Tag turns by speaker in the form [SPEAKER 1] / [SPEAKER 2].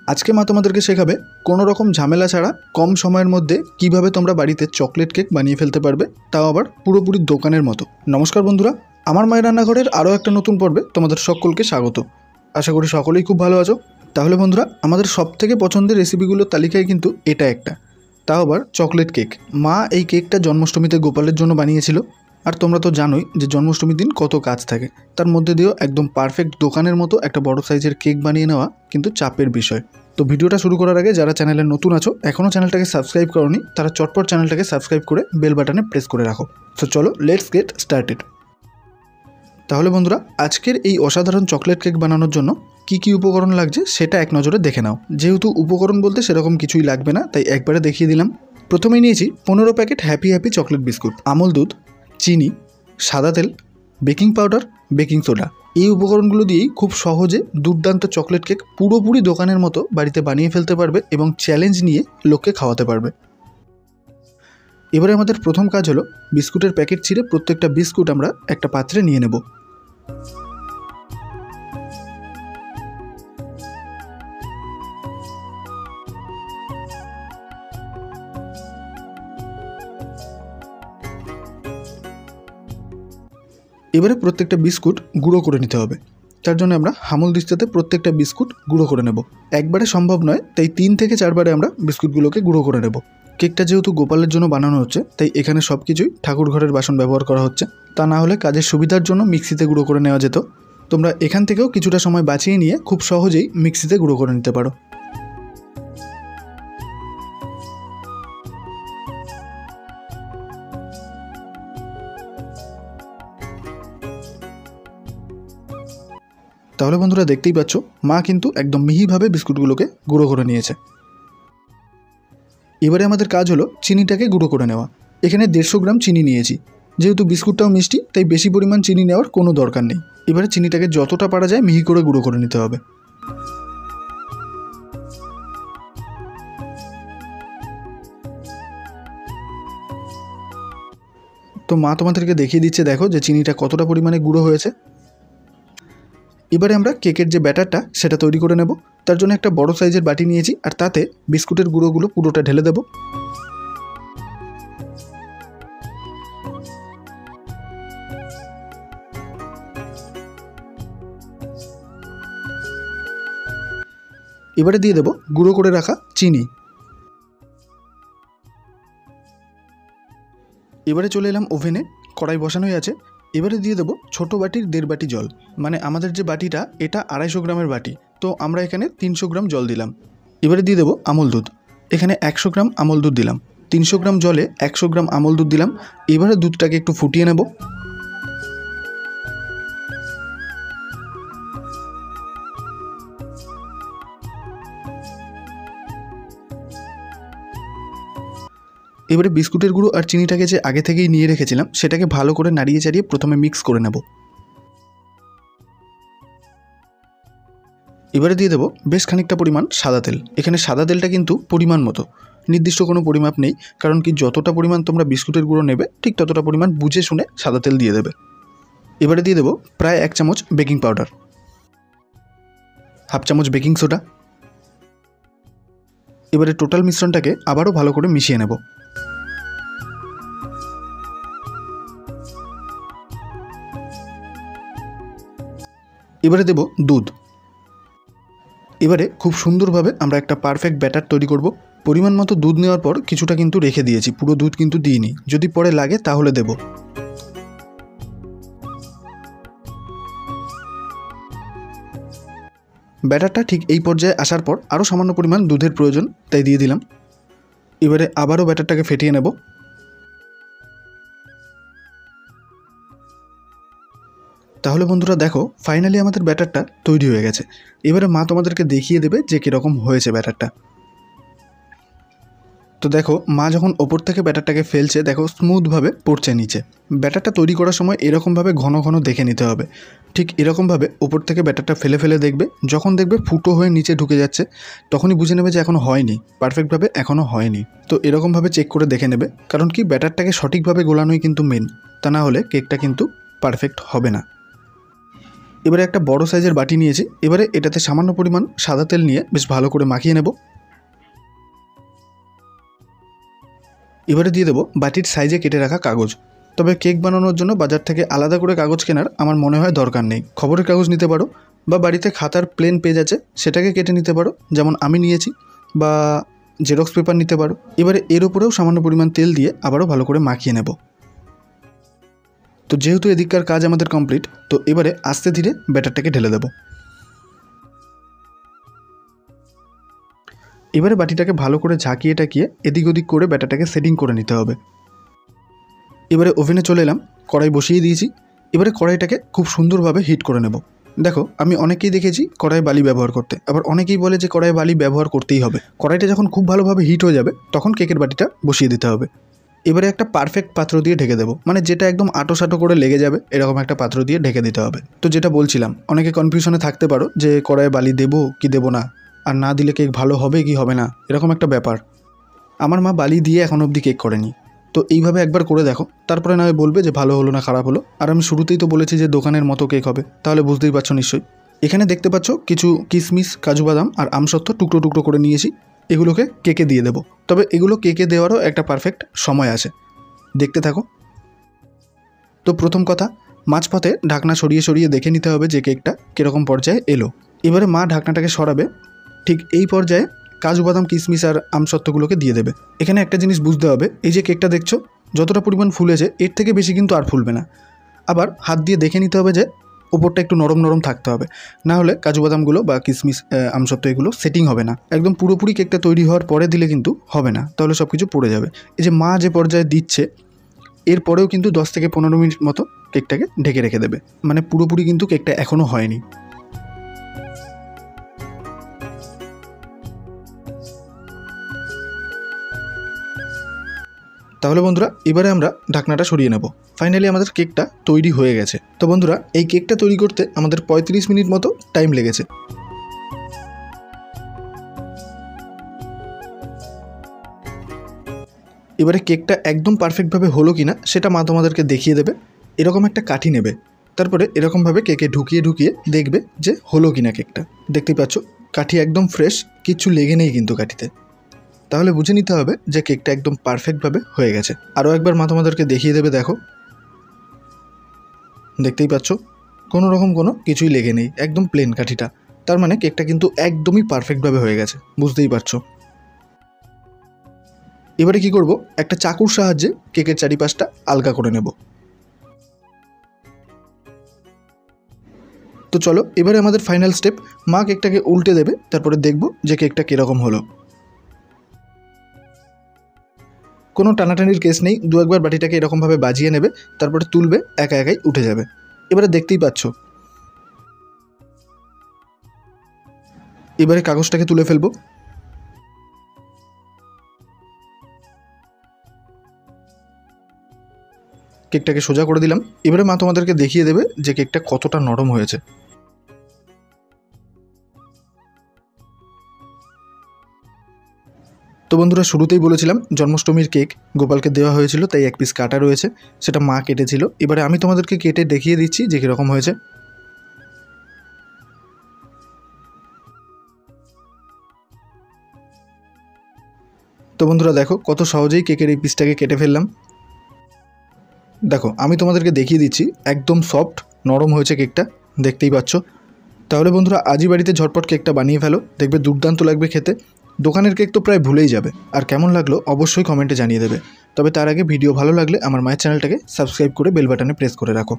[SPEAKER 1] আজকে মা তোমাদেরকে শেখাবে কোনো রকম ঝামেলা ছাড়া কম সময়ের মধ্যে কিভাবে তোমরা বাড়িতে চকলেট কেক বানিয়ে ফেলতে পারবে, তাও আবার পুরোপুরি দোকানের মতো। নমস্কার বন্ধুরা, আমার মায়ের রান্নাঘরের আরও একটা নতুন পর্বে তোমাদের সকলকে স্বাগত। আশা করি সকলেই খুব ভালো আছো। তাহলে বন্ধুরা, আমাদের সবথেকে পছন্দের রেসিপিগুলোর তালিকায় কিন্তু এটা একটা, তাও আবার চকলেট কেক। মা এই কেকটা জন্মাষ্টমীতে গোপালের জন্য বানিয়েছিল। আর তোমরা তো জানোই যে জন্মাষ্টমীর দিন কত কাজ থাকে, তার মধ্যে দিয়েও একদম পারফেক্ট দোকানের মতো একটা বড় সাইজের কেক বানিয়ে নেওয়া কিন্তু চাপের বিষয়। তো ভিডিওটা শুরু করার আগে যারা চ্যানেলে নতুন আছো, এখনও চ্যানেলটাকে সাবস্ক্রাইব করোনি, তারা চটপট চ্যানেলটাকে সাবস্ক্রাইব করে বেল বাটনে প্রেস করে রাখো। তো চলো, লেটস গেট স্টার্টেড। তাহলে বন্ধুরা, আজকের এই অসাধারণ চকলেট কেক বানানোর জন্য কি কি উপকরণ লাগছে সেটা এক নজরে দেখে নাও। যেহেতু উপকরণ বলতে সেরকম কিছুই লাগবে না, তাই একবারে দেখিয়ে দিলাম। প্রথমেই নিয়েছি 15 packet happy happy chocolate biscuit, আমল দুধ, চিনি, সাদা তেল, বেকিং পাউডার, বেকিং সোডা। এই উপকরণগুলো দিয়েই খুব সহজে দুর্দান্ত চকলেট কেক পুরোপুরি দোকানের মতো বাড়িতে বানিয়ে ফেলতে পারবে এবং চ্যালেঞ্জ নিয়ে লোককে খাওয়াতে পারবে। এবারে আমাদের প্রথম কাজ হলো বিস্কুটের প্যাকেট ছিঁড়ে প্রত্যেকটা বিস্কুট আমরা একটা পাত্রে নিয়ে নেব। এবারে প্রত্যেকটা বিস্কুট গুঁড়ো করে নিতে হবে। তার জন্য আমরা হামল দিস্তাতে প্রত্যেকটা বিস্কুট গুঁড়ো করে নেব। একবারে সম্ভব নয়, তাই 3 থেকে 4 বারে আমরা বিস্কুটগুলোকে গুঁড়ো করে নেব। কেকটা যেহেতু গোপালের জন্য বানানো হচ্ছে, তাই এখানে সব কিছুই ঠাকুর ঘরের বাসন ব্যবহার করা হচ্ছে। তা না হলে কাজের সুবিধার জন্য মিক্সিতে গুঁড়ো করে নেওয়া যেত। তোমরা এখান থেকেও কিছুটা সময় বাঁচিয়ে নিয়ে খুব সহজেই মিক্সিতে গুঁড়ো করে নিতে পারো। তাহলে বন্ধুরা, দেখতেই পাচ্ছ মা কিন্তু একদম মিহিভাবে বিস্কুটগুলোকে গুঁড়ো করে নিয়েছে। এবারে আমাদের কাজ হলো চিনিটাকে গুঁড়ো করে নেওয়া। এখানে 150 গ্রাম চিনি নিয়েছি। যেহেতু বিস্কুটটাও মিষ্টি, তাই বেশি পরিমাণ চিনি নেওয়ার কোনো দরকার নেই। এবারে চিনিটাকে যতটা পারা যায় মিহি করে গুঁড়ো করে নিতে হবে। তো মা তোমাদেরকে দেখিয়ে দিচ্ছে, দেখো যে চিনিটা কতটা পরিমাণে গুঁড়ো হয়েছে। এবারে আমরা কেকের যে ব্যাটারটা সেটা তৈরি করে নেব। তার জন্য একটা বড় সাইজের বাটি নিয়েছি, আর তাতে বিস্কুটের গুঁড়োগুলো পুরোটা ঢেলে দেব। এবারে দিয়ে দেব গুঁড়ো করে রাখা চিনি। এবারে চলে এলাম ওভেনে, কড়াই বসানোই আছে। এবারে দিয়ে দেবো ছোটো বাটির 1.5 বাটি জল। মানে আমাদের যে বাটিটা, এটা 250 গ্রামের বাটি, তো আমরা এখানে 300 গ্রাম জল দিলাম। এবারে দিয়ে দেবো আমল দুধ। এখানে 100 গ্রাম আমল দুধ দিলাম। 300 গ্রাম জলে 100 গ্রাম আমল দুধ দিলাম। এবারে দুধটাকে একটু ফুটিয়ে নেব। এবারে বিস্কুটের গুঁড়ো আর চিনিটাকে যে আগে থেকেই নিয়ে রেখেছিলাম, সেটাকে ভালো করে নাড়িয়ে চাড়িয়ে প্রথমে মিক্স করে নেব। এবারে দিয়ে দেবো বেশ খানিকটা পরিমাণ সাদা তেল। এখানে সাদা তেলটা কিন্তু পরিমাণ মতো, নির্দিষ্ট কোনো পরিমাপ নেই, কারণ কি যতটা পরিমাণ তোমরা বিস্কুটের গুঁড়ো নেবে ঠিক ততটা পরিমাণ বুঝে শুনে সাদা তেল দিয়ে দেবে। এবারে দিয়ে দেবো প্রায় 1 চামচ বেকিং পাউডার, 1/2 চামচ বেকিং সোডা। এবারে টোটাল মিশ্রণটাকে আবারও ভালো করে মিশিয়ে নেব। এবারে দেব দুধ। এবারে খুব সুন্দরভাবে আমরা একটা পারফেক্ট ব্যাটার তৈরি করব। পরিমাণ মতো দুধ নেওয়ার পর কিছুটা কিন্তু রেখে দিয়েছি, পুরো দুধ কিন্তু দিইনি, যদি পরে লাগে তাহলে দেব। ব্যাটারটা ঠিক এই পর্যায়ে আসার পর আরও সামান্য পরিমাণ দুধের প্রয়োজন, তাই দিয়ে দিলাম। এবারে আবারও ব্যাটারটাকে ফেটিয়ে নেব। তাহলে বন্ধুরা দেখো, ফাইনালি আমাদের ব্যাটারটা তৈরি হয়ে গেছে। এবারে মা তোমাদেরকে দেখিয়ে দেবে যে কীরকম হয়েছে ব্যাটারটা। তো দেখো, মা যখন ওপর থেকে ব্যাটারটাকে ফেলছে, দেখো স্মুথভাবে পড়ছে নিচে। ব্যাটারটা তৈরি করার সময় এরকমভাবে ঘন ঘন দেখে নিতে হবে। ঠিক এরকমভাবে ওপর থেকে ব্যাটারটা ফেলে ফেলে দেখবে, যখন দেখবে ফুটো হয়ে নিচে ঢুকে যাচ্ছে, তখনই বুঝে নেবে যে এখনও হয়নি, পারফেক্টভাবে এখনও হয়নি। তো এরকমভাবে চেক করে দেখে নেবে, কারণ কি ব্যাটারটাকে সঠিকভাবে গোলানোই কিন্তু মেন, তা না হলে কেকটা কিন্তু পারফেক্ট হবে না। এবারে একটা বড় সাইজের বাটি নিয়েছি। এবারে এটাতে সামান্য পরিমাণ সাদা তেল নিয়ে বেশ ভালো করে মাখিয়ে নেব। এবারে দিয়ে দেবো বাটির সাইজে কেটে রাখা কাগজ। তবে কেক বানানোর জন্য বাজার থেকে আলাদা করে কাগজ কেনার আমার মনে হয় দরকার নেই। খবরের কাগজ নিতে পারো বা বাড়িতে খাতার প্লেন পেজ আছে সেটাকে কেটে নিতে পারো, যেমন আমি নিয়েছি, বা জেরক্স পেপার নিতে পারো। এবারে এর উপরেও সামান্য পরিমাণ তেল দিয়ে আবারও ভালো করে মাখিয়ে নেব। তো যেহেতু এদিককার কাজ আমাদের কমপ্লিট, তো এবারে আস্তে ধীরে ব্যাটারটাকে ঢেলে দেব। এবারে বাটিটাকে ভালো করে ঝাঁকিয়ে টাকিয়ে এদিক ওদিক করে ব্যাটারটাকে সেটিং করে নিতে হবে। এবারে ওভেনে চলে এলাম, কড়াই বসিয়ে দিয়েছি। এবারে কড়াইটাকে খুব সুন্দরভাবে হিট করে নেব। দেখো, আমি অনেকেই দেখেছি কড়াই বালি ব্যবহার করতে, আবার অনেকেই বলে যে কড়াই বালি ব্যবহার করতেই হবে। কড়াইটা যখন খুব ভালোভাবে হিট হয়ে যাবে তখন কেকের বাটিটা বসিয়ে দিতে হবে। এবারে একটা পারফেক্ট পাত্র দিয়ে ঢেকে দেবো, মানে যেটা একদম আটো করে লেগে যাবে এরকম একটা পাত্র দিয়ে ঢেকে দিতে হবে। তো যেটা বলছিলাম, অনেকে কনফিউশনে থাকতে পারো যে কড়াইয়ে বালি দেবো কি দেবো না, আর না দিলে কেক ভালো হবে কি হবে না, এরকম একটা ব্যাপার। আমার মা বালি দিয়ে এখন অবধি কেক করেনি। তো এইভাবে একবার করে দেখো, তারপরে না বলবে যে ভালো হলো না খারাপ হলো। আর আমি শুরুতেই তো বলেছি যে দোকানের মতো কেক হবে, তাহলে বুঝতেই পারছো নিশ্চয়ই। এখানে দেখতে পাচ্ছ কিছু কিশমিশ, কাজু বাদাম আর আমসত্ত্ব টুকরো টুকরো করে নিয়েছি। এগুলোকে কেকে দিয়ে দেবো। তবে এগুলো কেকে দেওয়ারও একটা পারফেক্ট সময় আছে, দেখতে থাকো। তো প্রথম কথা, মাঝপথে ঢাকনা সরিয়ে সরিয়ে দেখে নিতে হবে যে কেকটা কীরকম পর্যায়ে এলো। এবারে মা ঢাকনাটাকে সরাবে, ঠিক এই পর্যায়ে কাজু বাদাম, কিশমিশ আর আমসত্ত্বগুলোকে দিয়ে দেবে। এখানে একটা জিনিস বুঝতে হবে, এই যে কেকটা দেখছো যতটা পরিমাণ ফুলেছে এর থেকে বেশি কিন্তু আর ফুলবে না। আবার হাত দিয়ে দেখে নিতে হবে যে ওপরটা একটু নরম নরম থাকতে হবে, না হলে কাজু বাদামগুলো বা কিশমিশ, আমসত্ত্ব এগুলো সেটিং হবে না। একদম পুরোপুরি কেকটা তৈরি হওয়ার পরে দিলে কিন্তু হবে না, তাহলে সব কিছু পড়ে যাবে। এই যে মা যে পর্যায়ে দিচ্ছে এরপরেও কিন্তু 10 থেকে 15 মিনিট মতো কেকটাকে ঢেকে রেখে দেবে, মানে পুরোপুরি কিন্তু কেকটা এখনও হয়নি। তাহলে বন্ধুরা, এবারে আমরা ঢাকনাটা সরিয়ে নেব। ফাইনালি আমাদের কেকটা তৈরি হয়ে গেছে। তো বন্ধুরা, এই কেকটা তৈরি করতে আমাদের 35 মিনিট মতো টাইম লেগেছে। এবারে কেকটা একদম পারফেক্টভাবে হলো কিনা সেটা মা তোমাদেরকে দেখিয়ে দেবে। এরকম একটা কাঠি নেবে, তারপরে এরকমভাবে কেকে ঢুকিয়ে ঢুকিয়ে দেখবে যে হলো কিনা কেকটা। দেখতেই পাচ্ছ কাঠি একদম ফ্রেশ, কিচ্ছু লেগে নেই কিন্তু কাঠিতে। তাহলে বুঝে নিতে হবে যে কেকটা একদম পারফেক্টভাবে হয়ে গেছে। আরও একবার মা তোমাদেরকে দেখিয়ে দেবে, দেখো, দেখতেই পাচ্ছ কোনো রকম কোনো কিছুই লেগে নেই, একদম প্লেন কাঠিটা। তার মানে কেকটা কিন্তু একদমই পারফেক্টভাবে হয়ে গেছে, বুঝতেই পারছো। এবারে কি করব, একটা চাকুর সাহায্যে কেকের চারিপাশটা আলগা করে নেব। তো চলো, এবারে আমাদের ফাইনাল স্টেপ, মা কেকটাকে উল্টে দেবে, তারপরে দেখব যে কেকটা কীরকম হলো। কোনো টানাটানির কেস নেই, দু একবার বাটিটাকে এরকমভাবে বাজিয়ে নেবে, তারপরে তুলবে, একা একাই উঠে যাবে। এবারে দেখতেই পাচ্ছ। এবারে কাগজটাকে তুলে ফেলবো। কেকটাকে সোজা করে দিলাম। এবারে মা তোমাদেরকে দেখিয়ে দেবে যে কেকটা কতটা নরম হয়েছে। তো বন্ধুরা, শুরুতেই বলেছিলাম জন্মাষ্টমীর কেক গোপালকে দেওয়া হয়েছিল, তাই এক পিস কাটা রয়েছে, সেটা মা কেটেছিল। এবারে আমি তোমাদেরকে কেটে দেখিয়ে দিচ্ছি যে কীরকম হয়েছে। তো বন্ধুরা দেখো, কত সহজেই কেকের এই পিসটাকে কেটে ফেললাম। দেখো, আমি তোমাদেরকে দেখিয়ে দিচ্ছি, একদম সফট নরম হয়েছে কেকটা, দেখতেই পাচ্ছ। তাহলে বন্ধুরা, আজই বাড়িতে ঝটপট কেকটা বানিয়ে ফেলো, দেখবে দুর্দান্ত লাগবে খেতে। দোকানের কেক তো প্রায় ভুলেই যাবে। আর কেমন লাগলো অবশ্যই কমেন্টে জানিয়ে দেবে। তবে তার আগে ভিডিও ভালো লাগলে আমার মায়ের চ্যানেলটাকে সাবস্ক্রাইব করে বেল বাটনে প্রেস করে রাখো।